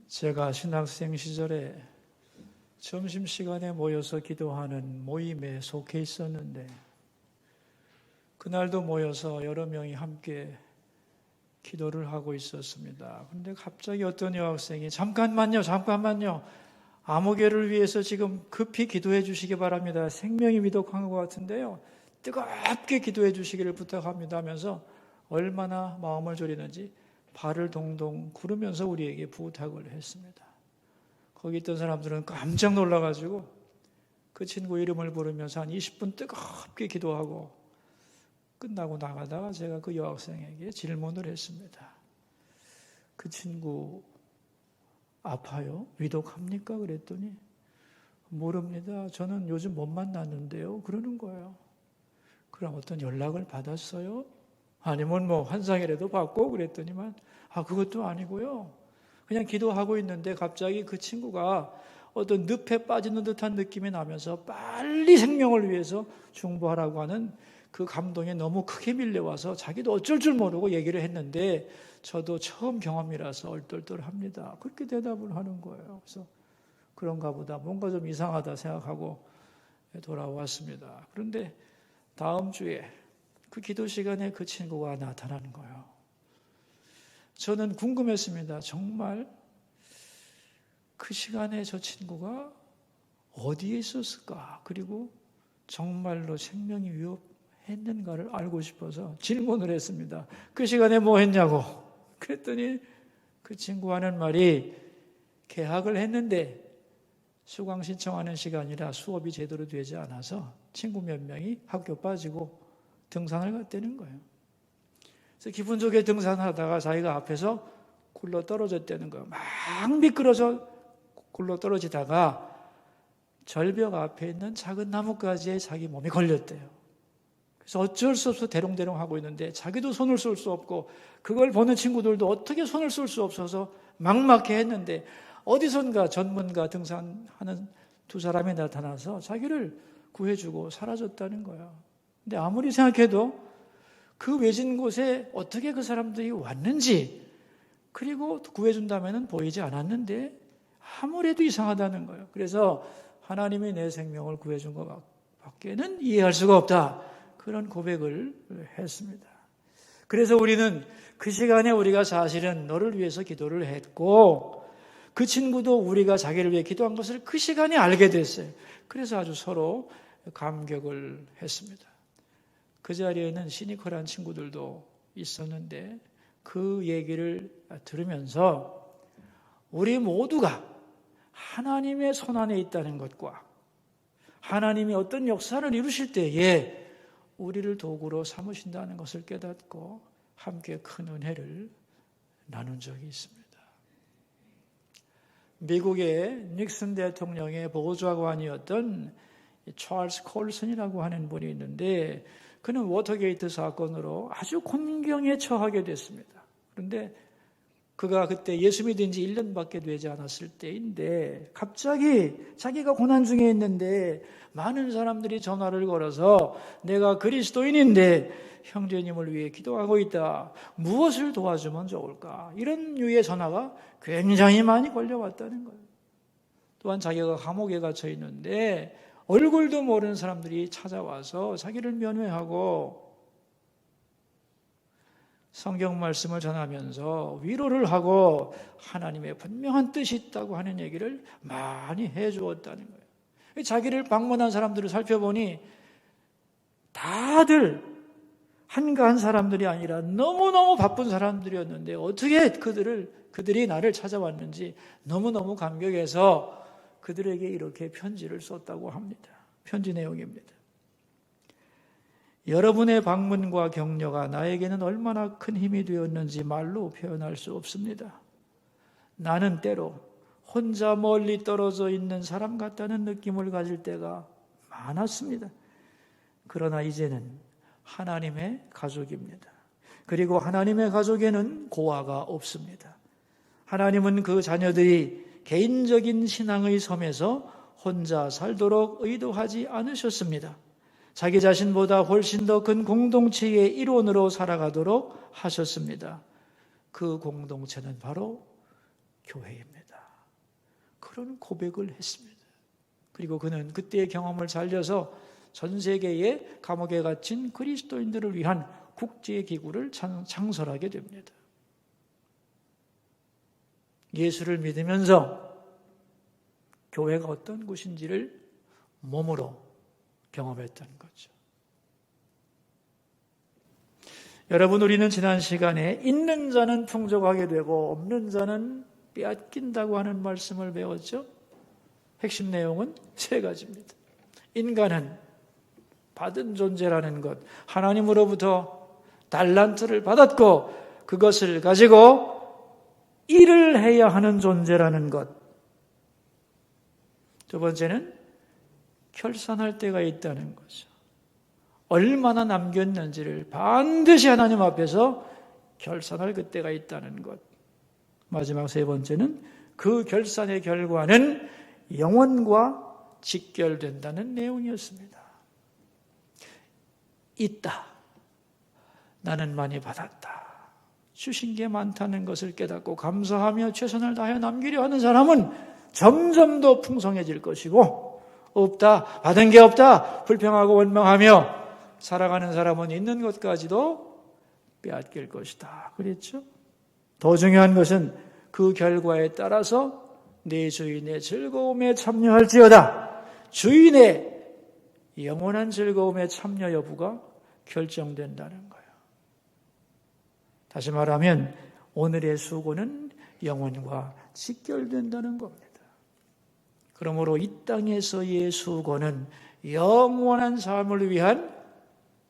제가 신학생 시절에 점심시간에 모여서 기도하는 모임에 속해 있었는데 그날도 모여서 여러 명이 함께 기도를 하고 있었습니다. 그런데 갑자기 어떤 여학생이 잠깐만요. 아무개를 위해서 지금 급히 기도해 주시기 바랍니다. 생명이 위독한 것 같은데요. 뜨겁게 기도해 주시기를 부탁합니다 하면서 얼마나 마음을 졸이는지 발을 동동 구르면서 우리에게 부탁을 했습니다. 거기 있던 사람들은 깜짝 놀라가지고 그 친구 이름을 부르면서 한 20분 뜨겁게 기도하고 끝나고 나가다가 제가 그 여학생에게 질문을 했습니다. 그 친구 아파요? 위독합니까? 그랬더니 모릅니다. 저는 요즘 못 만났는데요. 그러는 거예요. 그럼 어떤 연락을 받았어요? 아니면 환상이라도 받고 그랬더니만 그것도 아니고요. 그냥 기도하고 있는데 갑자기 그 친구가 어떤 늪에 빠지는 듯한 느낌이 나면서 빨리 생명을 위해서 중보하라고 하는 그 감동에 너무 크게 밀려와서 자기도 어쩔 줄 모르고 얘기를 했는데 저도 처음 경험이라서 얼떨떨합니다. 그렇게 대답을 하는 거예요. 그래서 그런가 보다 뭔가 좀 이상하다 생각하고 돌아왔습니다. 그런데 다음 주에 그 기도 시간에 그 친구가 나타나는 거예요. 저는 궁금했습니다. 정말 그 시간에 저 친구가 어디에 있었을까? 그리고 정말로 생명이 위협했는가를 알고 싶어서 질문을 했습니다. 그 시간에 뭐 했냐고. 그랬더니 그 친구가 하는 말이 개학을 했는데 수강 신청하는 시간이라 수업이 제대로 되지 않아서 친구 몇 명이 학교 빠지고 등산을 갔다는 거예요. 그래서 기분 좋게 등산하다가 자기가 앞에서 굴러 떨어졌다는 거예요. 막 미끄러져 굴러 떨어지다가 절벽 앞에 있는 작은 나뭇가지에 자기 몸이 걸렸대요. 그래서 어쩔 수 없어 대롱대롱 하고 있는데 자기도 손을 쓸 수 없고 그걸 보는 친구들도 어떻게 손을 쓸 수 없어서 막막해 했는데 어디선가 전문가 등산하는 두 사람이 나타나서 자기를 구해주고 사라졌다는 거예요. 근데 아무리 생각해도 그 외진 곳에 어떻게 그 사람들이 왔는지 그리고 구해준다면 보이지 않았는데 아무래도 이상하다는 거예요. 그래서 하나님이 내 생명을 구해준 것 밖에는 이해할 수가 없다. 그런 고백을 했습니다. 그래서 우리는 그 시간에 우리가 사실은 너를 위해서 기도를 했고 그 친구도 우리가 자기를 위해 기도한 것을 그 시간에 알게 됐어요. 그래서 아주 서로 감격을 했습니다. 그 자리에는 시니컬한 친구들도 있었는데 그 얘기를 들으면서 우리 모두가 하나님의 손안에 있다는 것과 하나님이 어떤 역사를 이루실 때에 우리를 도구로 삼으신다는 것을 깨닫고 함께 큰 은혜를 나눈 적이 있습니다. 미국의 닉슨 대통령의 보좌관이었던 찰스 콜슨이라고 하는 분이 있는데 그는 워터게이트 사건으로 아주 곤경에 처하게 됐습니다. 그런데 그가 그때 예수 믿은 지 1년밖에 되지 않았을 때인데 갑자기 자기가 고난 중에 있는데 많은 사람들이 전화를 걸어서 내가 그리스도인인데 형제님을 위해 기도하고 있다. 무엇을 도와주면 좋을까? 이런 류의 전화가 굉장히 많이 걸려왔다는 거예요. 또한 자기가 감옥에 갇혀 있는데 얼굴도 모르는 사람들이 찾아와서 자기를 면회하고 성경 말씀을 전하면서 위로를 하고 하나님의 분명한 뜻이 있다고 하는 얘기를 많이 해주었다는 거예요. 자기를 방문한 사람들을 살펴보니 다들 한가한 사람들이 아니라 너무너무 바쁜 사람들이었는데 어떻게 그들이 나를 찾아왔는지 너무너무 감격해서 그들에게 이렇게 편지를 썼다고 합니다. 편지 내용입니다. 여러분의 방문과 격려가 나에게는 얼마나 큰 힘이 되었는지 말로 표현할 수 없습니다. 나는 때로 혼자 멀리 떨어져 있는 사람 같다는 느낌을 가질 때가 많았습니다. 그러나 이제는 하나님의 가족입니다. 그리고 하나님의 가족에는 고아가 없습니다. 하나님은 그 자녀들이 개인적인 신앙의 섬에서 혼자 살도록 의도하지 않으셨습니다. 자기 자신보다 훨씬 더 큰 공동체의 일원으로 살아가도록 하셨습니다. 그 공동체는 바로 교회입니다. 그런 고백을 했습니다. 그리고 그는 그때의 경험을 살려서 전 세계의 감옥에 갇힌 그리스도인들을 위한 국제기구를 창설하게 됩니다. 예수를 믿으면서 교회가 어떤 곳인지를 몸으로 경험했던 거죠. 여러분, 우리는 지난 시간에 있는 자는 풍족하게 되고 없는 자는 빼앗긴다고 하는 말씀을 배웠죠. 핵심 내용은 세 가지입니다. 인간은 받은 존재라는 것, 하나님으로부터 달란트를 받았고 그것을 가지고 일을 해야 하는 존재라는 것. 두 번째는 결산할 때가 있다는 거죠. 얼마나 남겼는지를 반드시 하나님 앞에서 결산할 그때가 있다는 것. 마지막 세 번째는 그 결산의 결과는 영원과 직결된다는 내용이었습니다. 있다. 나는 많이 받았다. 주신 게 많다는 것을 깨닫고 감사하며 최선을 다해 남기려 하는 사람은 점점 더 풍성해질 것이고, 없다, 받은 게 없다, 불평하고 원망하며 살아가는 사람은 있는 것까지도 빼앗길 것이다. 그랬죠? 더 중요한 것은 그 결과에 따라서 내 주인의 즐거움에 참여할지어다. 주인의 영원한 즐거움에 참여 여부가 결정된다는 거예요. 다시 말하면 오늘의 수고는 영원과 직결된다는 겁니다. 그러므로 이 땅에서의 수고는 영원한 삶을 위한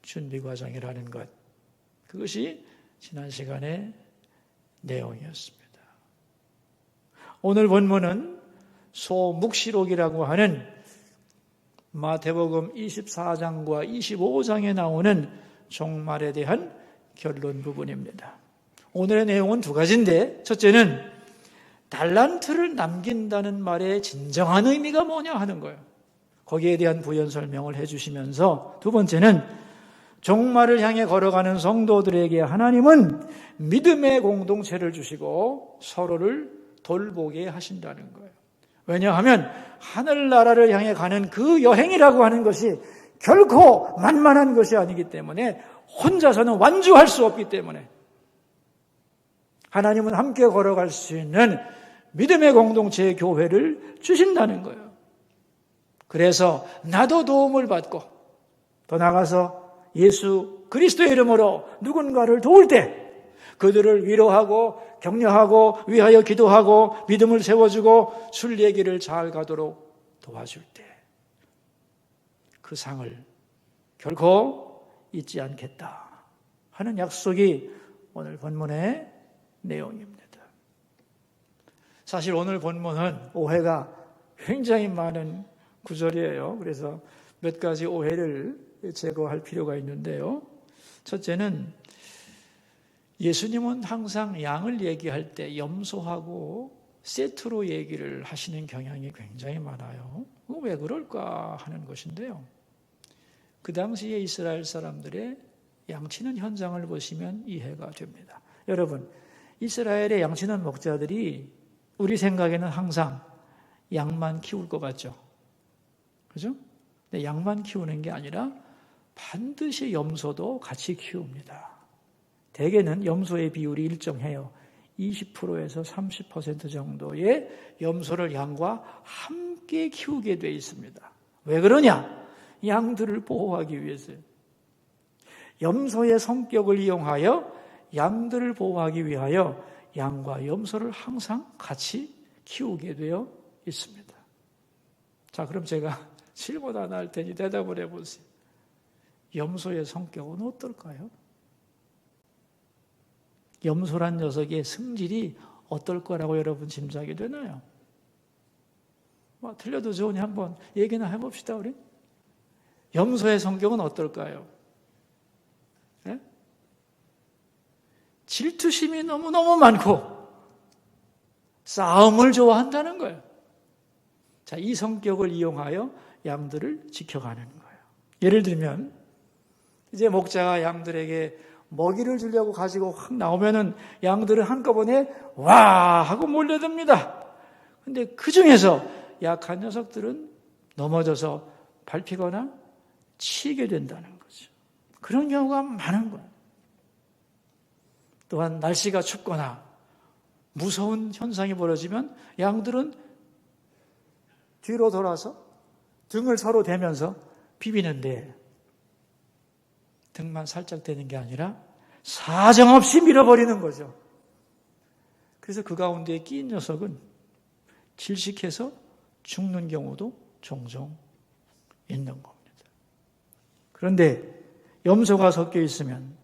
준비 과정이라는 것. 그것이 지난 시간의 내용이었습니다. 오늘 본문은 소묵시록이라고 하는 마태복음 24장과 25장에 나오는 종말에 대한 결론 부분입니다. 오늘의 내용은 두 가지인데, 첫째는 달란트를 남긴다는 말의 진정한 의미가 뭐냐 하는 거예요. 거기에 대한 부연 설명을 해주시면서, 두 번째는 종말을 향해 걸어가는 성도들에게 하나님은 믿음의 공동체를 주시고 서로를 돌보게 하신다는 거예요. 왜냐하면 하늘나라를 향해 가는 그 여행이라고 하는 것이 결코 만만한 것이 아니기 때문에, 혼자서는 완주할 수 없기 때문에 하나님은 함께 걸어갈 수 있는 믿음의 공동체의 교회를 주신다는 거예요. 그래서 나도 도움을 받고 더 나아가서 예수 그리스도의 이름으로 누군가를 도울 때 그들을 위로하고 격려하고 위하여 기도하고 믿음을 세워주고 순례길을 잘 가도록 도와줄 때 그 상을 결코 잊지 않겠다 하는 약속이 오늘 본문의 내용입니다. 사실 오늘 본문은 오해가 굉장히 많은 구절이에요. 그래서 몇 가지 오해를 제거할 필요가 있는데요. 첫째는 예수님은 항상 양을 얘기할 때 염소하고 세트로 얘기를 하시는 경향이 굉장히 많아요. 왜 그럴까 하는 것인데요. 그 당시에 이스라엘 사람들의 양치는 현장을 보시면 이해가 됩니다. 여러분, 이스라엘의 양치는 목자들이 우리 생각에는 항상 양만 키울 것 같죠? 그죠? 근데 양만 키우는 게 아니라 반드시 염소도 같이 키웁니다. 대개는 염소의 비율이 일정해요. 20%에서 30% 정도의 염소를 양과 함께 키우게 되어 있습니다. 왜 그러냐? 양들을 보호하기 위해서요. 염소의 성격을 이용하여 양들을 보호하기 위하여 양과 염소를 항상 같이 키우게 되어 있습니다. 자, 그럼 제가 질문 하나 할 테니 대답을 해보세요. 염소의 성격은 어떨까요? 염소란 녀석의 성질이 어떨 거라고 여러분 짐작이 되나요? 틀려도 좋으니 한번 얘기나 해봅시다, 우리. 염소의 성격은 어떨까요? 네? 질투심이 너무너무 많고 싸움을 좋아한다는 거예요. 자, 이 성격을 이용하여 양들을 지켜가는 거예요. 예를 들면 이제 목자가 양들에게 먹이를 주려고 가지고 확 나오면은 양들은 한꺼번에 와 하고 몰려듭니다. 근데 그 중에서 약한 녀석들은 넘어져서 밟히거나 치게 된다는 거죠. 그런 경우가 많은 거예요. 또한 날씨가 춥거나 무서운 현상이 벌어지면 양들은 뒤로 돌아서 등을 서로 대면서 비비는데 등만 살짝 대는 게 아니라 사정없이 밀어버리는 거죠. 그래서 그 가운데 끼인 녀석은 질식해서 죽는 경우도 종종 있는 겁니다. 그런데 염소가 섞여 있으면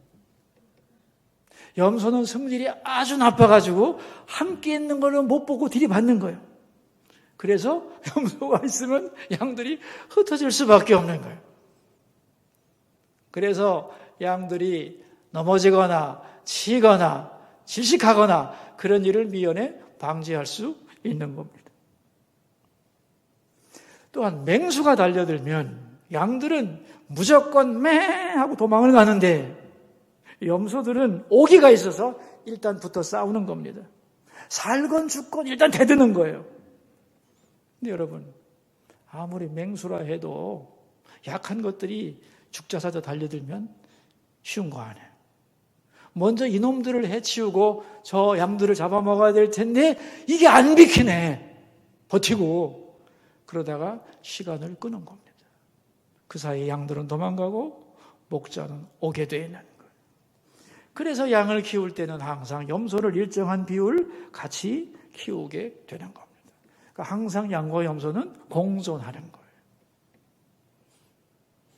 염소는 성질이 아주 나빠가지고 함께 있는 거를 못 보고 들이받는 거예요. 그래서 염소가 있으면 양들이 흩어질 수밖에 없는 거예요. 그래서 양들이 넘어지거나 치거나 질식하거나 그런 일을 미연에 방지할 수 있는 겁니다. 또한 맹수가 달려들면 양들은 무조건 매 하고 도망을 가는데 염소들은 오기가 있어서 일단 붙어 싸우는 겁니다. 살건 죽건 일단 대드는 거예요. 근데 여러분, 아무리 맹수라 해도 약한 것들이 죽자사자 달려들면 쉬운 거 아니에요. 먼저 이놈들을 해치우고 저 양들을 잡아먹어야 될 텐데 이게 안 비키네. 버티고 그러다가 시간을 끄는 겁니다. 그 사이에 양들은 도망가고 목자는 오게 되는 거예요. 그래서 양을 키울 때는 항상 염소를 일정한 비율 같이 키우게 되는 겁니다. 그러니까 항상 양과 염소는 공존하는 거예요.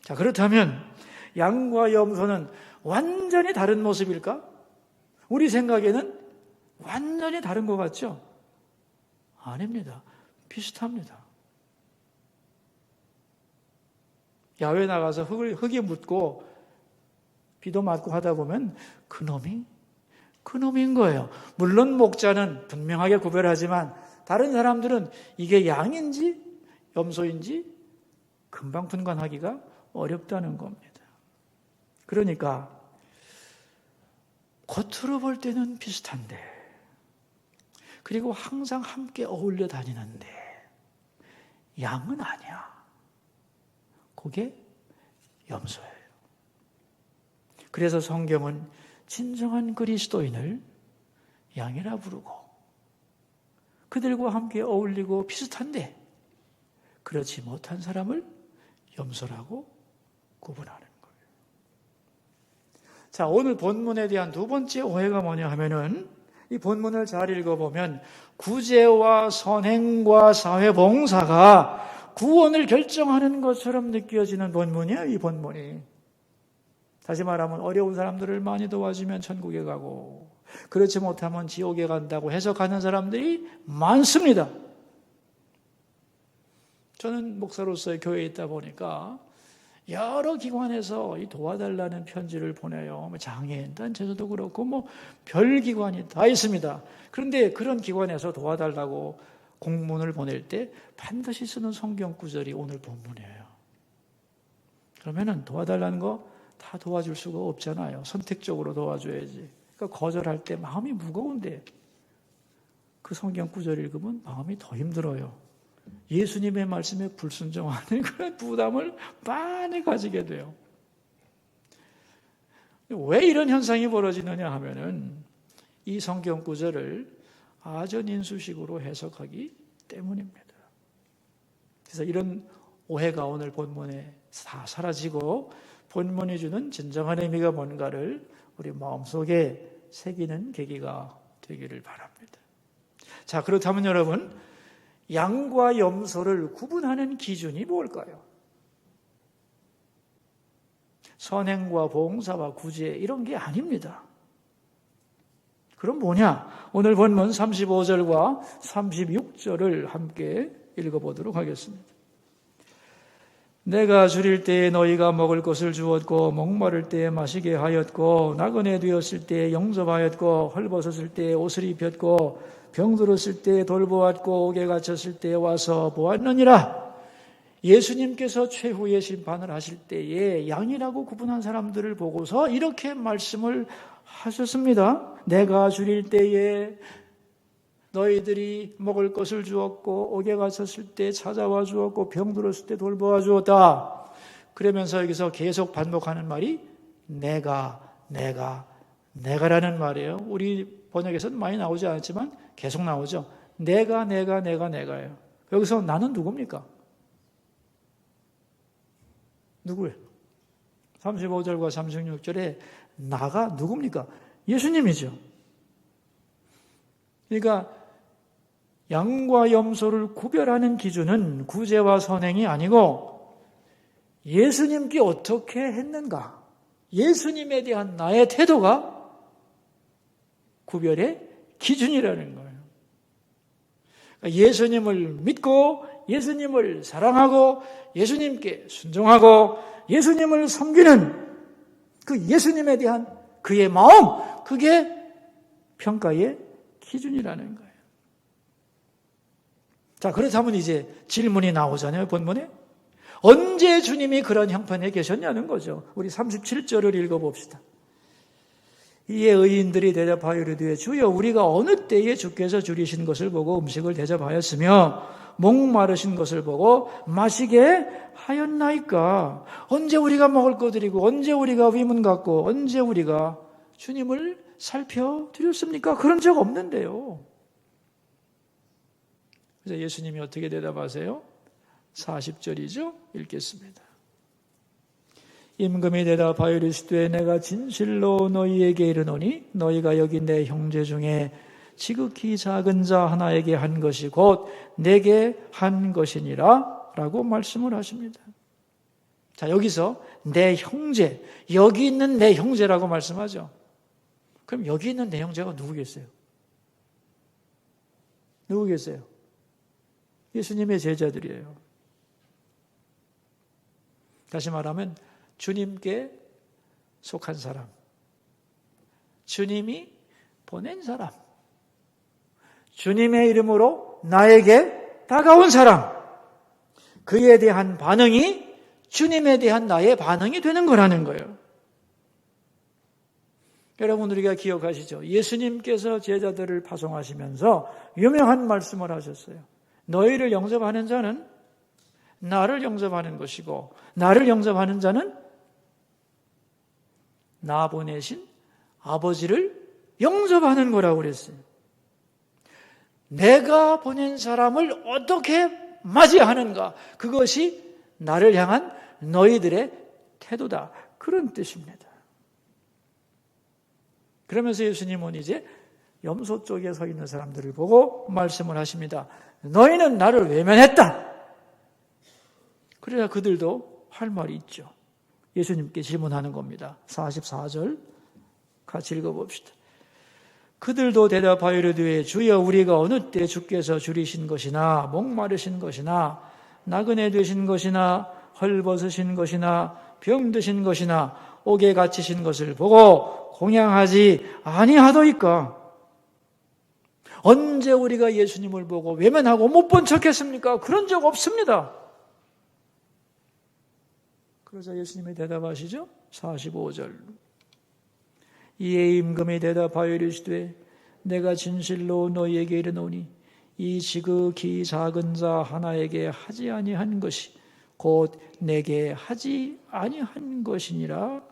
자, 그렇다면 양과 염소는 완전히 다른 모습일까? 우리 생각에는 완전히 다른 것 같죠? 아닙니다. 비슷합니다. 야외 나가서 흙에 묻고 비도 맞고 하다 보면 그놈인 거예요. 물론 목자는 분명하게 구별하지만 다른 사람들은 이게 양인지 염소인지 금방 분간하기가 어렵다는 겁니다. 그러니까 겉으로 볼 때는 비슷한데 그리고 항상 함께 어울려 다니는데 양은 아니야. 그게 염소예요. 그래서 성경은 진정한 그리스도인을 양이라 부르고 그들과 함께 어울리고 비슷한데 그렇지 못한 사람을 염소라고 구분하는 거예요. 자, 오늘 본문에 대한 두 번째 오해가 뭐냐 하면은 이 본문을 잘 읽어보면 구제와 선행과 사회봉사가 구원을 결정하는 것처럼 느껴지는 본문이에요. 이 본문이. 다시 말하면 어려운 사람들을 많이 도와주면 천국에 가고 그렇지 못하면 지옥에 간다고 해석하는 사람들이 많습니다. 저는 목사로서 교회에 있다 보니까 여러 기관에서 이 도와달라는 편지를 보내요. 장애인 단체에서도 그렇고 별 기관이 다 있습니다. 그런데 그런 기관에서 도와달라고 공문을 보낼 때 반드시 쓰는 성경 구절이 오늘 본문이에요. 그러면은 도와달라는 거 다 도와줄 수가 없잖아요. 선택적으로 도와줘야지. 그러니까 거절할 때 마음이 무거운데 그 성경 구절 읽으면 마음이 더 힘들어요. 예수님의 말씀에 불순종하는 그런 부담을 많이 가지게 돼요. 왜 이런 현상이 벌어지느냐 하면은 이 성경 구절을 아전인수식으로 해석하기 때문입니다. 그래서 이런 오해가 오늘 본문에 다 사라지고 본문이 주는 진정한 의미가 뭔가를 우리 마음속에 새기는 계기가 되기를 바랍니다. 자, 그렇다면 여러분, 양과 염소를 구분하는 기준이 뭘까요? 선행과 봉사와 구제 이런 게 아닙니다. 그럼 뭐냐? 오늘 본문 35절과 36절을 함께 읽어보도록 하겠습니다. 내가 줄일 때에 너희가 먹을 것을 주었고 목마를 때에 마시게 하였고 나그네 되었을 때에 영접하였고 헐벗었을 때에 옷을 입혔고 병들었을 때에 돌보았고 옥에 갇혔을 때에 와서 보았느니라. 예수님께서 최후의 심판을 하실 때에 양이라고 구분한 사람들을 보고서 이렇게 말씀을 하셨습니다. 내가 줄일 때에 너희들이 먹을 것을 주었고 옥에 갇혔을 때 찾아와 주었고 병들었을 때 돌보아 주었다. 그러면서 여기서 계속 반복하는 말이 내가라는 말이에요. 우리 번역에서는 많이 나오지 않았지만 계속 나오죠. 내가예요. 여기서 나는 누굽니까? 누구예요? 35절과 36절에 나가 누굽니까? 예수님이죠. 그러니까 양과 염소를 구별하는 기준은 구제와 선행이 아니고 예수님께 어떻게 했는가? 예수님에 대한 나의 태도가 구별의 기준이라는 거예요. 그러니까 예수님을 믿고 예수님을 사랑하고 예수님께 순종하고 예수님을 섬기는 그 예수님에 대한 그의 마음, 그게 평가의 기준이라는 거예요. 자, 그렇다면 이제 질문이 나오잖아요, 본문에. 언제 주님이 그런 형편에 계셨냐는 거죠. 우리 37절을 읽어봅시다. 이에 의인들이 대답하여 이르되 주여 우리가 어느 때에 주께서 줄이신 것을 보고 음식을 대접하였으며 목마르신 것을 보고 마시게 하였나이까. 언제 우리가 먹을 거 드리고 언제 우리가 위문 갖고 언제 우리가 주님을 살펴드렸습니까? 그런 적 없는데요. 그래서 예수님이 어떻게 대답하세요? 40절이죠. 읽겠습니다. 임금이 대답하여 이르시되 내가 진실로 너희에게 이르노니 너희가 여기 내 형제 중에 지극히 작은 자 하나에게 한 것이 곧 내게 한 것이니라 라고 말씀을 하십니다. 자, 여기서 내 형제, 여기 있는 내 형제라고 말씀하죠. 그럼 여기 있는 내 형제가 누구겠어요? 누구겠어요? 예수님의 제자들이에요. 다시 말하면 주님께 속한 사람, 주님이 보낸 사람, 주님의 이름으로 나에게 다가온 사람, 그에 대한 반응이 주님에 대한 나의 반응이 되는 거라는 거예요. 여러분, 우리가 기억하시죠? 예수님께서 제자들을 파송하시면서 유명한 말씀을 하셨어요. 너희를 영접하는 자는 나를 영접하는 것이고 나를 영접하는 자는 나 보내신 아버지를 영접하는 거라고 그랬어요. 내가 보낸 사람을 어떻게 맞이하는가? 그것이 나를 향한 너희들의 태도다. 그런 뜻입니다. 그러면서 예수님은 이제 염소 쪽에 서 있는 사람들을 보고 말씀을 하십니다. 너희는 나를 외면했다. 그래야 그들도 할 말이 있죠. 예수님께 질문하는 겁니다. 44절 같이 읽어봅시다. 그들도 대답하여 이르되 주여 우리가 어느 때 주께서 줄이신 것이나 목마르신 것이나 나그네 되신 것이나 헐벗으신 것이나 병드신 것이나 옥에 갇히신 것을 보고 공양하지 아니하더이까. 언제 우리가 예수님을 보고 외면하고 못 본 척했습니까? 그런 적 없습니다. 그러자 예수님이 대답하시죠. 45절. 이에 임금이 대답하여 이르시되 내가 진실로 너희에게 이르노니 이 지극히 작은 자 하나에게 하지 아니한 것이 곧 내게 하지 아니한 것이니라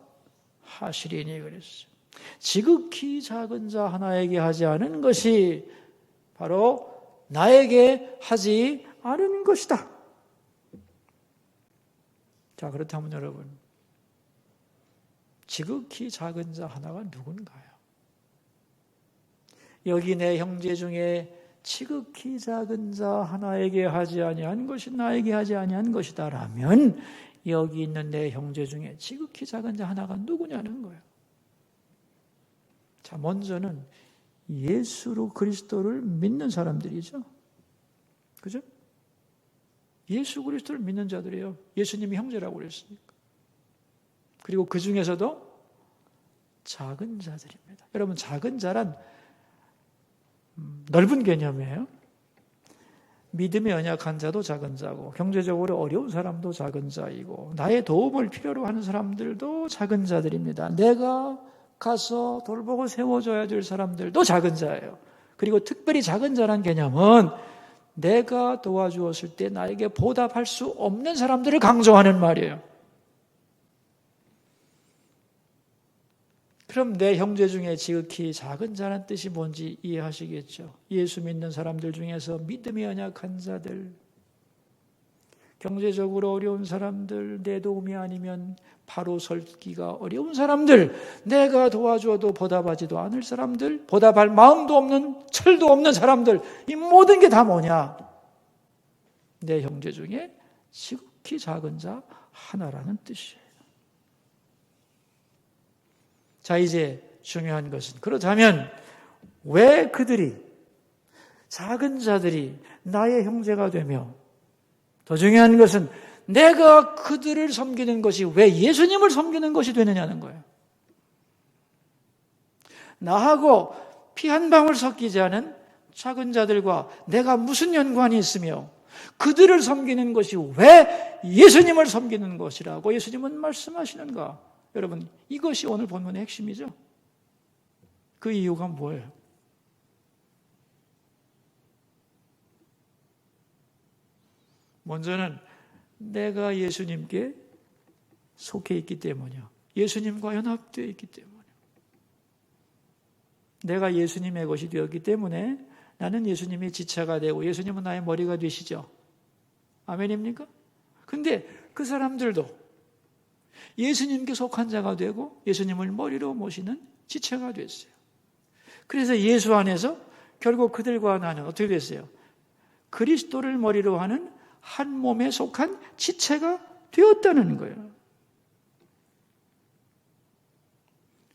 하시리니 그랬어요. 지극히 작은 자 하나에게 하지 않은 것이 바로 나에게 하지 않은 것이다. 자, 그렇다면 여러분, 지극히 작은 자 하나가 누군가요? 여기 내 형제 중에 지극히 작은 자 하나에게 하지 아니한 것이 나에게 하지 아니한 것이다라면 여기 있는 내 형제 중에 지극히 작은 자 하나가 누구냐는 거예요. 자, 먼저는 예수로 그리스도를 믿는 사람들이죠. 그죠? 예수 그리스도를 믿는 자들이에요. 예수님이 형제라고 그랬으니까. 그리고 그 중에서도 작은 자들입니다. 여러분, 작은 자란 넓은 개념이에요. 믿음이 연약한 자도 작은 자고 경제적으로 어려운 사람도 작은 자이고 나의 도움을 필요로 하는 사람들도 작은 자들입니다. 내가 가서 돌보고 세워줘야 될 사람들도 작은 자예요. 그리고 특별히 작은 자란 개념은 내가 도와주었을 때 나에게 보답할 수 없는 사람들을 강조하는 말이에요. 그럼 내 형제 중에 지극히 작은 자란 뜻이 뭔지 이해하시겠죠? 예수 믿는 사람들 중에서 믿음이 연약한 자들, 경제적으로 어려운 사람들, 내 도움이 아니면 바로 설기가 어려운 사람들, 내가 도와줘도 보답하지도 않을 사람들, 보답할 마음도 없는, 철도 없는 사람들, 이 모든 게 다 뭐냐? 내 형제 중에 지극히 작은 자 하나라는 뜻이에요. 자, 이제 중요한 것은, 그렇다면 왜 그들이, 작은 자들이 나의 형제가 되며, 더 중요한 것은 내가 그들을 섬기는 것이 왜 예수님을 섬기는 것이 되느냐는 거예요. 나하고 피 한 방울 섞이지 않은 작은 자들과 내가 무슨 연관이 있으며 그들을 섬기는 것이 왜 예수님을 섬기는 것이라고 예수님은 말씀하시는가? 여러분, 이것이 오늘 본문의 핵심이죠. 그 이유가 뭐예요? 먼저는 내가 예수님께 속해 있기 때문이요. 예수님과 연합되어 있기 때문이요. 내가 예수님의 것이 되었기 때문에 나는 예수님의 지체가 되고 예수님은 나의 머리가 되시죠. 아멘입니까? 근데 그 사람들도 예수님께 속한 자가 되고 예수님을 머리로 모시는 지체가 됐어요. 그래서 예수 안에서 결국 그들과 나는 어떻게 됐어요? 그리스도를 머리로 하는 한 몸에 속한 지체가 되었다는 거예요.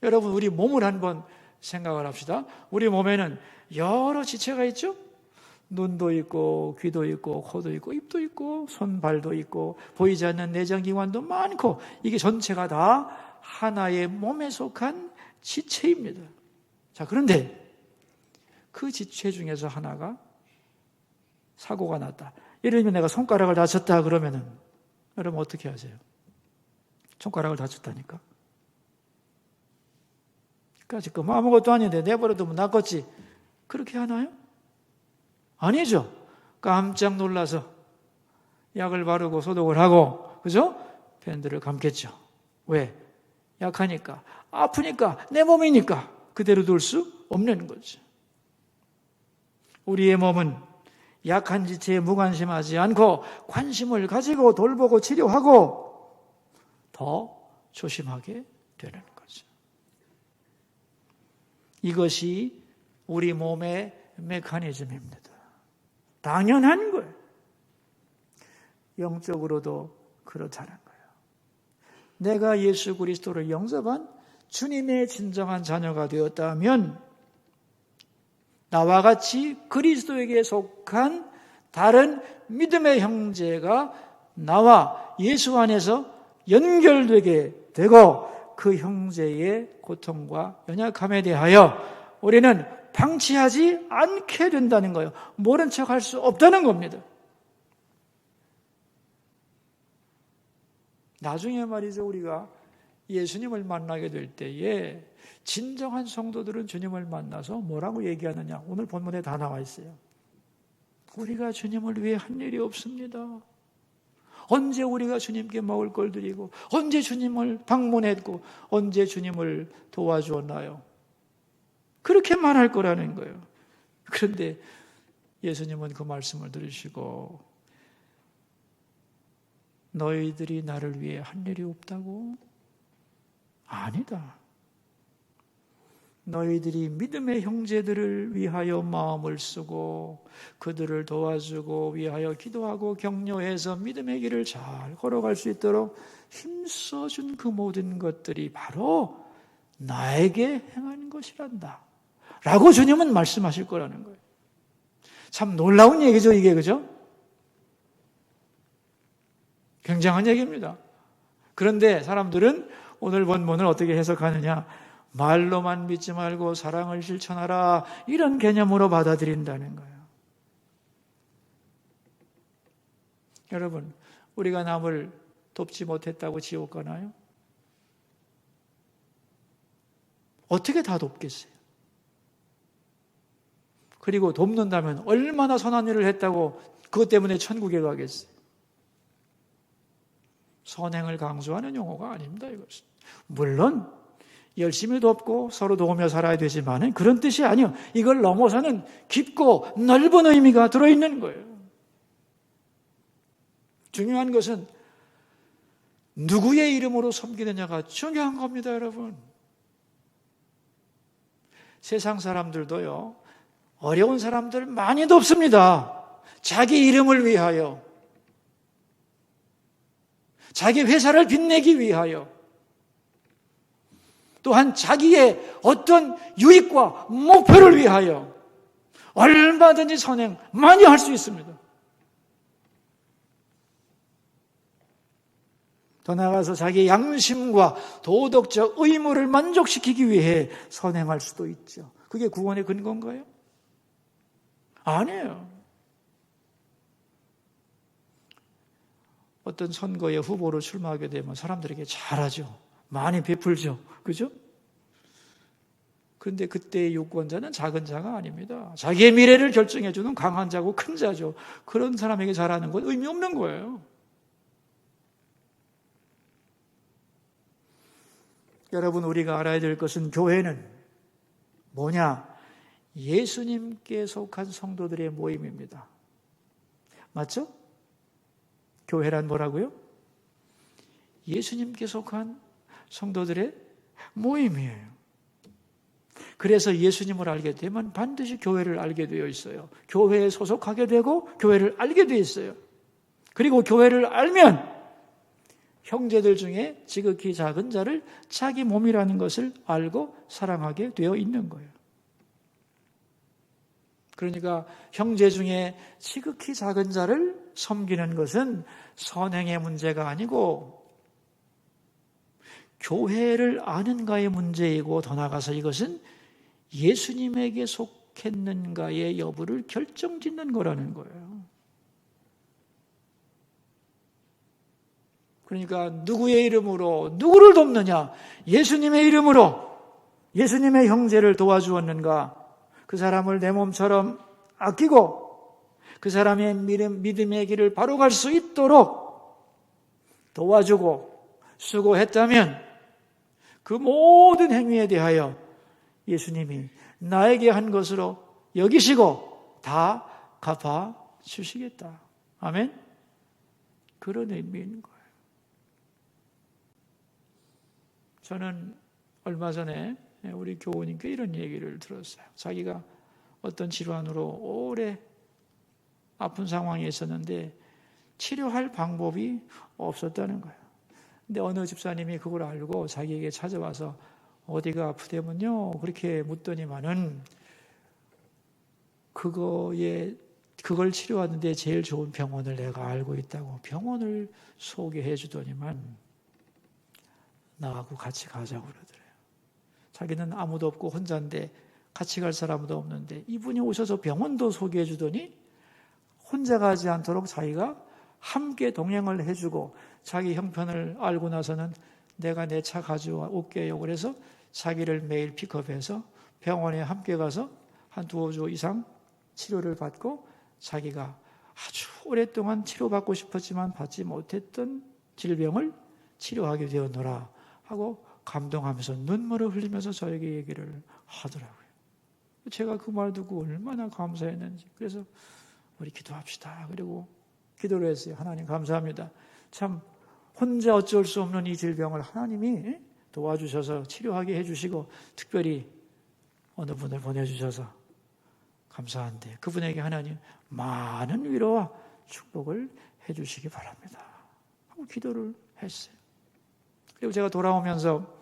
여러분, 우리 몸을 한번 생각을 합시다. 우리 몸에는 여러 지체가 있죠? 눈도 있고, 귀도 있고, 코도 있고, 입도 있고, 손, 발도 있고, 보이지 않는 내장기관도 많고, 이게 전체가 다 하나의 몸에 속한 지체입니다. 자, 그런데 그 지체 중에서 하나가 사고가 났다. 예를 들면 내가 손가락을 다쳤다 그러면은 여러분 어떻게 하세요? 손가락을 다쳤다니까. 그러니까 지금 아무것도 아닌데 내버려두면 낫겠지. 그렇게 하나요? 아니죠. 깜짝 놀라서 약을 바르고 소독을 하고, 그죠? 밴드를 감겠죠. 왜? 약하니까, 아프니까, 내 몸이니까 그대로 둘 수 없는 거죠. 우리의 몸은 약한 지체에 무관심하지 않고 관심을 가지고 돌보고 치료하고 더 조심하게 되는 거죠. 이것이 우리 몸의 메커니즘입니다. 당연한 거예요. 영적으로도 그렇다는 거예요. 내가 예수 그리스도를 영접한 주님의 진정한 자녀가 되었다면 나와 같이 그리스도에게 속한 다른 믿음의 형제가 나와 예수 안에서 연결되게 되고 그 형제의 고통과 연약함에 대하여 우리는 방치하지 않게 된다는 거예요. 모른 척할 수 없다는 겁니다. 나중에 말이죠, 우리가 예수님을 만나게 될 때에 진정한 성도들은 주님을 만나서 뭐라고 얘기하느냐? 오늘 본문에 다 나와 있어요. 우리가 주님을 위해 한 일이 없습니다. 언제 우리가 주님께 먹을 걸 드리고 언제 주님을 방문했고 언제 주님을 도와주었나요? 그렇게 말할 거라는 거예요. 그런데 예수님은 그 말씀을 들으시고 너희들이 나를 위해 한 일이 없다고? 아니다. 너희들이 믿음의 형제들을 위하여 마음을 쓰고 그들을 도와주고 위하여 기도하고 격려해서 믿음의 길을 잘 걸어갈 수 있도록 힘써준 그 모든 것들이 바로 나에게 행한 것이란다 라고 주님은 말씀하실 거라는 거예요. 참 놀라운 얘기죠, 이게. 그죠? 굉장한 얘기입니다. 그런데 사람들은 오늘 본문을 어떻게 해석하느냐? 말로만 믿지 말고 사랑을 실천하라, 이런 개념으로 받아들인다는 거예요. 여러분, 우리가 남을 돕지 못했다고 지옥 가나요? 어떻게 다 돕겠어요? 그리고 돕는다면 얼마나 선한 일을 했다고 그것 때문에 천국에 가겠어요. 선행을 강조하는 용어가 아닙니다. 이것은. 물론 열심히 돕고 서로 도우며 살아야 되지만 그런 뜻이 아니요. 이걸 넘어서는 깊고 넓은 의미가 들어있는 거예요. 중요한 것은 누구의 이름으로 섬기느냐가 중요한 겁니다, 여러분. 세상 사람들도요, 어려운 사람들 많이 돕습니다. 자기 이름을 위하여, 자기 회사를 빛내기 위하여, 또한 자기의 어떤 유익과 목표를 위하여 얼마든지 선행 많이 할 수 있습니다. 더 나아가서 자기 양심과 도덕적 의무를 만족시키기 위해 선행할 수도 있죠. 그게 구원의 근거인가요? 아니에요. 어떤 선거에 후보로 출마하게 되면 사람들에게 잘하죠. 많이 베풀죠. 그죠? 그런데 그때의 유권자는 작은 자가 아닙니다. 자기의 미래를 결정해주는 강한 자고 큰 자죠. 그런 사람에게 잘하는 건 의미 없는 거예요. 여러분, 우리가 알아야 될 것은 교회는 뭐냐? 예수님께 속한 성도들의 모임입니다. 맞죠? 교회란 뭐라고요? 예수님께 속한 성도들의 모임이에요. 그래서 예수님을 알게 되면 반드시 교회를 알게 되어 있어요. 교회에 소속하게 되고 교회를 알게 되어 있어요. 그리고 교회를 알면 형제들 중에 지극히 작은 자를 자기 몸이라는 것을 알고 사랑하게 되어 있는 거예요. 그러니까 형제 중에 지극히 작은 자를 섬기는 것은 선행의 문제가 아니고 교회를 아는가의 문제이고, 더 나아가서 이것은 예수님에게 속했는가의 여부를 결정짓는 거라는 거예요. 그러니까 누구의 이름으로 누구를 돕느냐? 예수님의 이름으로 예수님의 형제를 도와주었는가? 그 사람을 내 몸처럼 아끼고 그 사람의 믿음의 길을 바로 갈 수 있도록 도와주고 수고했다면 그 모든 행위에 대하여 예수님이 나에게 한 것으로 여기시고 다 갚아 주시겠다. 아멘? 그런 의미인 거예요. 저는 얼마 전에 우리 교우님께 이런 얘기를 들었어요. 자기가 어떤 질환으로 오래 아픈 상황에 있었는데 치료할 방법이 없었다는 거예요. 근데 어느 집사님이 그걸 알고 자기에게 찾아와서 어디가 아프다면요 그렇게 묻더니만은 그걸 치료하는데 제일 좋은 병원을 내가 알고 있다고 병원을 소개해 주더니만 나하고 같이 가자고 그러더래요. 자기는 아무도 없고 혼자인데 같이 갈 사람도 없는데 이분이 오셔서 병원도 소개해 주더니 혼자 가지 않도록 자기가 함께 동행을 해주고 자기 형편을 알고 나서는 내가 내 차 가져와 올게요. 그래서 자기를 매일 픽업해서 병원에 함께 가서 한 2주 이상 치료를 받고 자기가 아주 오랫동안 치료받고 싶었지만 받지 못했던 질병을 치료하게 되었노라 하고 감동하면서 눈물을 흘리면서 저에게 얘기를 하더라고요. 제가 그 말 듣고 얼마나 감사했는지. 그래서 우리 기도합시다. 그리고 기도를 했어요. 하나님 감사합니다. 참 혼자 어쩔 수 없는 이 질병을 하나님이 도와주셔서 치료하게 해주시고 특별히 어느 분을 보내주셔서 감사한데 그분에게 하나님 많은 위로와 축복을 해주시기 바랍니다 하고 기도를 했어요. 그리고 제가 돌아오면서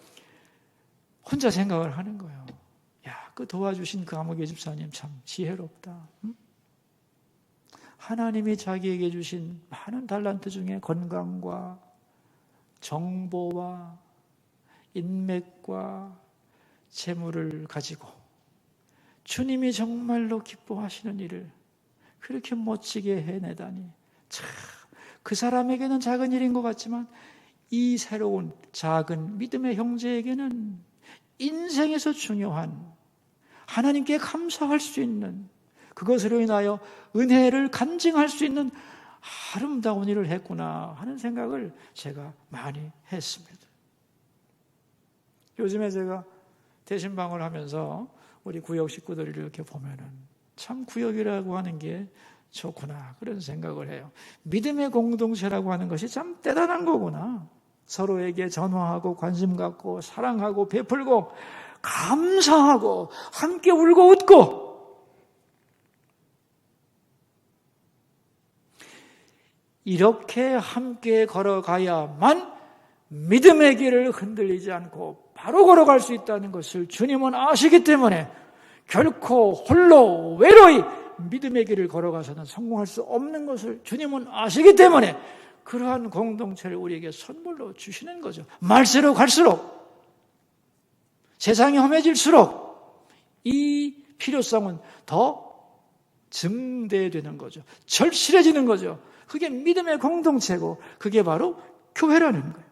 혼자 생각을 하는 거예요. 야, 그 도와주신 그 아무개 집사님 참 지혜롭다. 응? 하나님이 자기에게 주신 많은 달란트 중에 건강과 정보와 인맥과 재물을 가지고 주님이 정말로 기뻐하시는 일을 그렇게 멋지게 해내다니 참 그 사람에게는 작은 일인 것 같지만 이 새로운 작은 믿음의 형제에게는 인생에서 중요한 하나님께 감사할 수 있는 그것으로 인하여 은혜를 간증할 수 있는 아름다운 일을 했구나 하는 생각을 제가 많이 했습니다. 요즘에 제가 대신방을 하면서 우리 구역 식구들을 이렇게 보면은 참 구역이라고 하는 게 좋구나 그런 생각을 해요. 믿음의 공동체라고 하는 것이 참 대단한 거구나. 서로에게 전화하고 관심 갖고 사랑하고 베풀고 감사하고 함께 울고 웃고 이렇게 함께 걸어가야만 믿음의 길을 흔들리지 않고 바로 걸어갈 수 있다는 것을 주님은 아시기 때문에 결코 홀로 외로이 믿음의 길을 걸어가서는 성공할 수 없는 것을 주님은 아시기 때문에 그러한 공동체를 우리에게 선물로 주시는 거죠. 말세로 갈수록 세상이 험해질수록 이 필요성은 더 증대되는 거죠. 절실해지는 거죠. 그게 믿음의 공동체고 그게 바로 교회라는 거예요.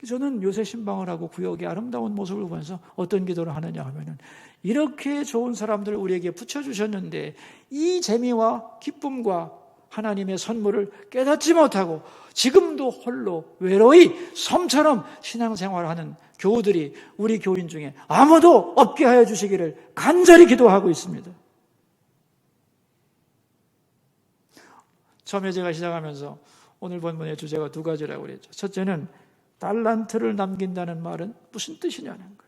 저는 요새 신방을 하고 구역의 아름다운 모습을 보면서 어떤 기도를 하느냐 하면은 이렇게 좋은 사람들을 우리에게 붙여주셨는데 이 재미와 기쁨과 하나님의 선물을 깨닫지 못하고 지금도 홀로 외로이 섬처럼 신앙생활하는 교우들이 우리 교인 중에 아무도 없게 하여 주시기를 간절히 기도하고 있습니다. 처음에 제가 시작하면서 오늘 본문의 주제가 두 가지라고 그랬죠. 첫째는 달란트를 남긴다는 말은 무슨 뜻이냐는 거예요.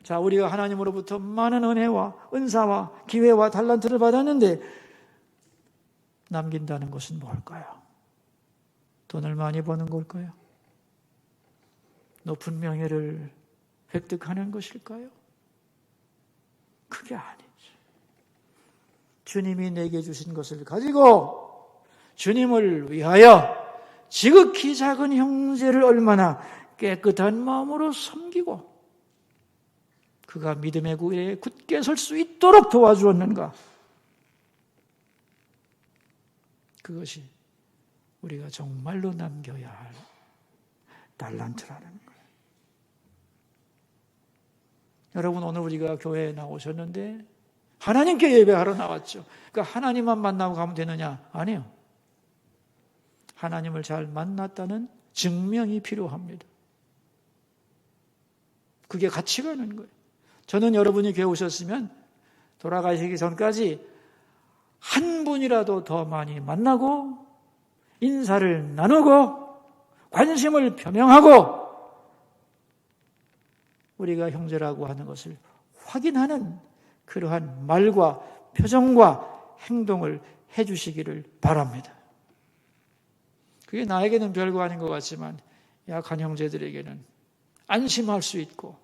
자, 우리가 하나님으로부터 많은 은혜와 은사와 기회와 달란트를 받았는데 남긴다는 것은 뭘까요? 돈을 많이 버는 걸까요? 높은 명예를 획득하는 것일까요? 그게 아니죠. 주님이 내게 주신 것을 가지고 주님을 위하여 지극히 작은 형제를 얼마나 깨끗한 마음으로 섬기고 그가 믿음의 구에 굳게 설 수 있도록 도와주었는가? 그것이 우리가 정말로 남겨야 할 달란트라는 거예요. 여러분, 오늘 우리가 교회에 나오셨는데 하나님께 예배하러 나왔죠. 그러니까 하나님만 만나고 가면 되느냐? 아니요. 하나님을 잘 만났다는 증명이 필요합니다. 그게 같이 가는 거예요. 저는 여러분이 교회 오셨으면 돌아가시기 전까지 한 분이라도 더 많이 만나고 인사를 나누고 관심을 표명하고 우리가 형제라고 하는 것을 확인하는 그러한 말과 표정과 행동을 해주시기를 바랍니다. 그게 나에게는 별거 아닌 것 같지만 약한 형제들에게는 안심할 수 있고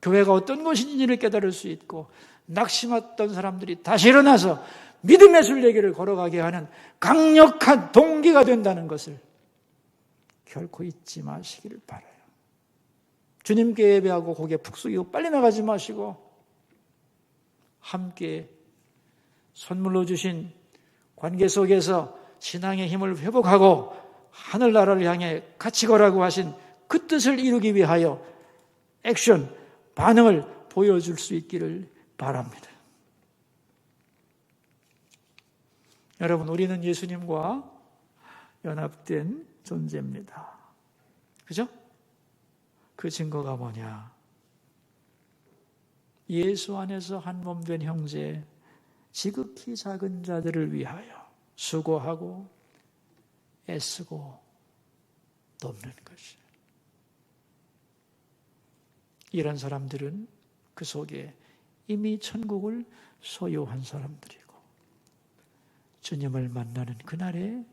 교회가 어떤 것인지를 깨달을 수 있고 낙심했던 사람들이 다시 일어나서 믿음의 순례길을 걸어가게 하는 강력한 동기가 된다는 것을 결코 잊지 마시기를 바라요. 주님께 예배하고 고개 푹 숙이고 빨리 나가지 마시고 함께 선물로 주신 관계 속에서 신앙의 힘을 회복하고 하늘나라를 향해 같이 가라고 하신 그 뜻을 이루기 위하여 액션, 반응을 보여줄 수 있기를 바랍니다. 여러분, 우리는 예수님과 연합된 존재입니다. 그죠? 그 증거가 뭐냐? 예수 안에서 한 몸 된 형제, 지극히 작은 자들을 위하여 수고하고 애쓰고 돕는 것이. 이런 사람들은 그 속에 이미 천국을 소유한 사람들이고 주님을 만나는 그날에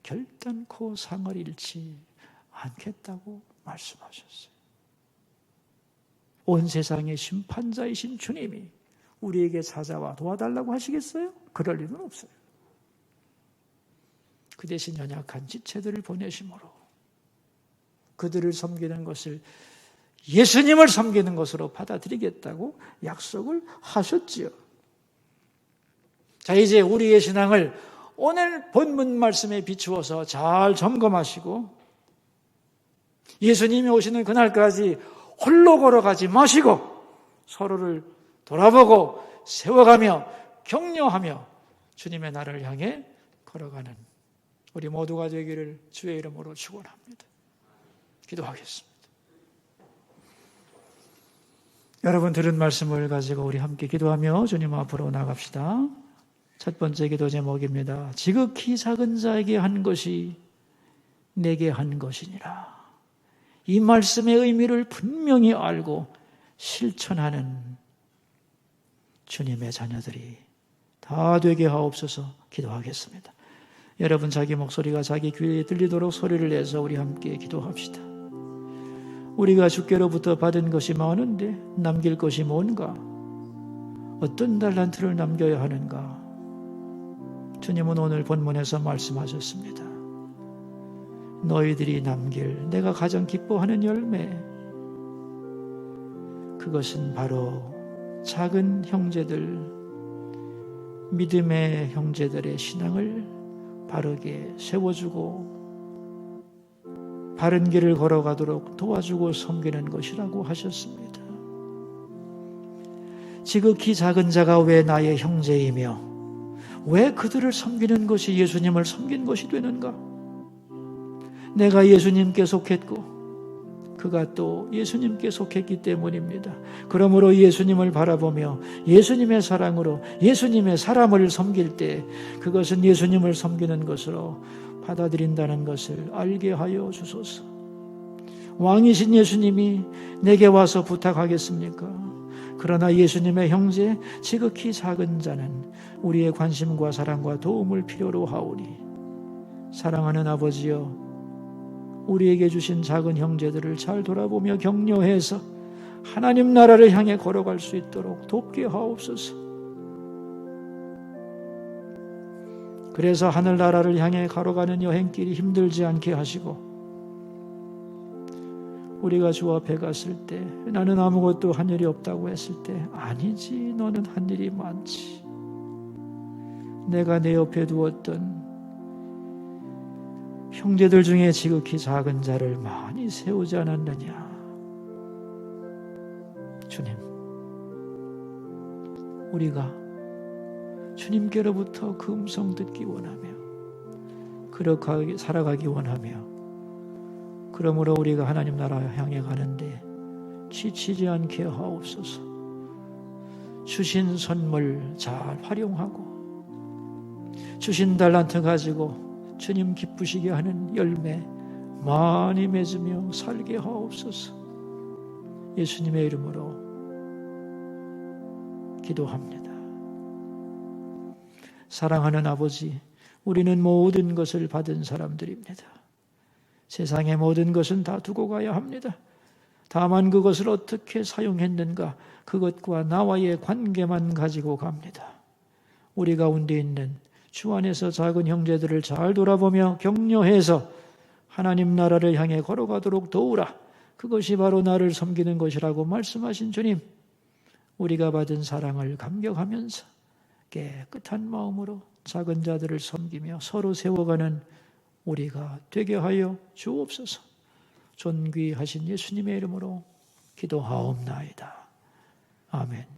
결단코 상을 잃지 않겠다고 말씀하셨어요. 온 세상의 심판자이신 주님이 우리에게 찾아와 도와달라고 하시겠어요? 그럴 리는 없어요. 그 대신 연약한 지체들을 보내심으로 그들을 섬기는 것을 예수님을 섬기는 것으로 받아들이겠다고 약속을 하셨지요. 자, 이제 우리의 신앙을 오늘 본문 말씀에 비추어서 잘 점검하시고 예수님이 오시는 그날까지 홀로 걸어가지 마시고 서로를 돌아보고 세워가며 격려하며 주님의 나라를 향해 걸어가는 우리 모두가 되기를 주의 이름으로 축원합니다. 기도하겠습니다. 여러분 들은 말씀을 가지고 우리 함께 기도하며 주님 앞으로 나갑시다. 첫 번째 기도 제목입니다. 지극히 작은 자에게 한 것이 내게 한 것이니라. 이 말씀의 의미를 분명히 알고 실천하는 주님의 자녀들이 다 되게 하옵소서. 기도하겠습니다. 여러분 자기 목소리가 자기 귀에 들리도록 소리를 내서 우리 함께 기도합시다. 우리가 주께로부터 받은 것이 많은데 남길 것이 뭔가? 어떤 달란트를 남겨야 하는가? 주님은 오늘 본문에서 말씀하셨습니다. 너희들이 남길 내가 가장 기뻐하는 열매, 그것은 바로 작은 형제들, 믿음의 형제들의 신앙을 바르게 세워주고 바른 길을 걸어가도록 도와주고 섬기는 것이라고 하셨습니다. 지극히 작은 자가 왜 나의 형제이며 왜 그들을 섬기는 것이 예수님을 섬긴 것이 되는가? 내가 예수님께 속했고 그가 또 예수님께 속했기 때문입니다. 그러므로 예수님을 바라보며 예수님의 사랑으로 예수님의 사람을 섬길 때 그것은 예수님을 섬기는 것으로 받아들인다는 것을 알게 하여 주소서. 왕이신 예수님이 내게 와서 부탁하겠습니까? 그러나 예수님의 형제 지극히 작은 자는 우리의 관심과 사랑과 도움을 필요로 하오니 사랑하는 아버지여, 우리에게 주신 작은 형제들을 잘 돌아보며 격려해서 하나님 나라를 향해 걸어갈 수 있도록 돕게 하옵소서. 그래서 하늘나라를 향해 걸어가는 여행길이 힘들지 않게 하시고 우리가 주 앞에 갔을 때 나는 아무것도 한 일이 없다고 했을 때 아니지, 너는 한 일이 많지. 내가 내 옆에 두었던 형제들 중에 지극히 작은 자를 많이 세우지 않았느냐. 주님, 우리가 주님께로부터 그 음성 듣기 원하며 그렇게 살아가기 원하며 그러므로 우리가 하나님 나라 향해 가는데 지치지 않게 하옵소서. 주신 선물 잘 활용하고 주신 달란트 가지고 주님 기쁘시게 하는 열매 많이 맺으며 살게 하옵소서. 예수님의 이름으로 기도합니다. 사랑하는 아버지, 우리는 모든 것을 받은 사람들입니다. 세상의 모든 것은 다 두고 가야 합니다. 다만 그것을 어떻게 사용했는가, 그것과 나와의 관계만 가지고 갑니다. 우리 가운데 있는 주 안에서 작은 형제들을 잘 돌아보며 격려해서 하나님 나라를 향해 걸어가도록 도우라. 그것이 바로 나를 섬기는 것이라고 말씀하신 주님, 우리가 받은 사랑을 감격하면서 깨끗한 마음으로 작은 자들을 섬기며 서로 세워가는 우리가 되게 하여 주옵소서. 존귀하신 예수님의 이름으로 기도하옵나이다. 아멘.